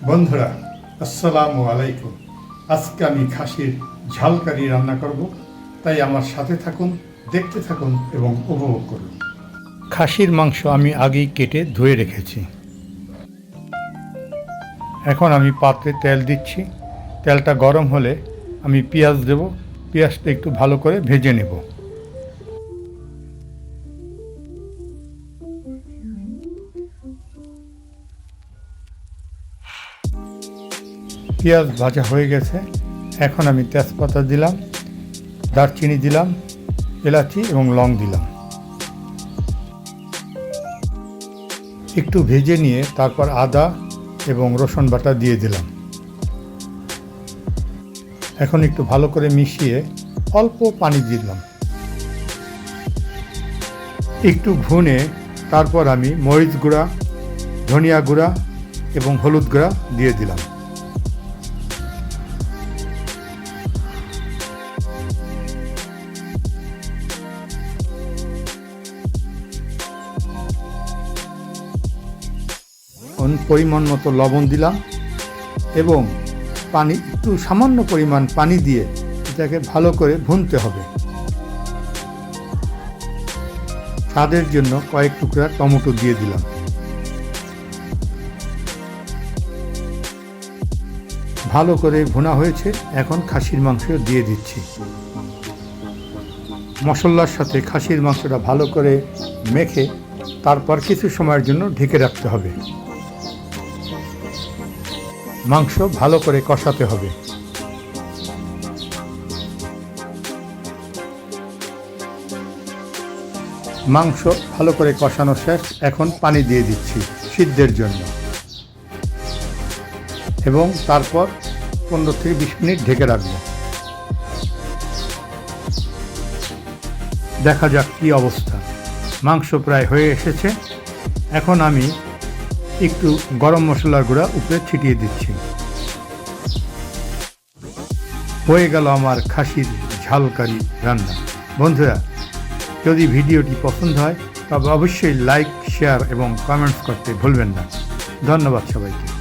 বন্ধুরা আসসালামু আলাইকুম। আজকে আমি খাসির ঝাল কারি রান্না করব, তাই আমার সাথে থাকুন, দেখতে থাকুন এবং উপভোগ করুন। খাসির মাংস আমি আগেই কেটে ধুয়ে রেখেছি। এখন আমি পাত্রে তেল দিচ্ছি। তেলটা গরম হলে আমি পেঁয়াজ দেব। পেঁয়াজটা একটু ভালো করে ভেজে নেব। পেঁয়াজ ভাজা হয়ে গেছে। এখন আমি তেজপাতা দিলাম, দারচিনি দিলাম, এলাচি এবং লং দিলাম। একটু ভেজে নিয়ে তারপর আদা এবং রসুন বাটা দিয়ে দিলাম। এখন একটু ভালো করে মিশিয়ে অল্প পানি দিলাম। একটু ভুনে তারপর আমি মরিচ গুঁড়া, ধনিয়া গুঁড়া এবং হলুদ গুঁড়া দিয়ে দিলাম। পরিমাণ মতো লবণ দিলাম এবং একটু সামান্য পরিমাণ পানি দিয়ে এটাকে ভালো করে ভুনতে হবে। স্বাদের জন্য কয়েক টুকরা টমেটো দিয়ে দিলাম। ভালো করে ভুনা হয়েছে। এখন খাসির মাংস দিয়ে দিচ্ছি। মশলার সাথে খাসির মাংসটা ভালো করে মেখে তারপর কিছু সময়ের জন্য ঢেকে রাখতে হবে। মাংস ভালো করে কষাতে হবে। মাংস ভালো করে কষানো শেষ। এখন পানি দিয়ে দিচ্ছি সিদ্ধের জন্য এবং তারপর 15 থেকে 20 মিনিট ঢেকে রাখবো। দেখা যাক কী অবস্থা। মাংস প্রায় হয়ে এসেছে। এখন আমি একটু গরম মশলার গুঁড়া উপরে ছিটিয়ে দিচ্ছি। হয়ে গেল আমার খাসির ঝাল কারি রান্না। বন্ধুরা, যদি ভিডিওটি পছন্দ হয় তবে অবশ্যই লাইক, শেয়ার এবং কমেন্টস করতে ভুলবেন না। ধন্যবাদ সবাইকে।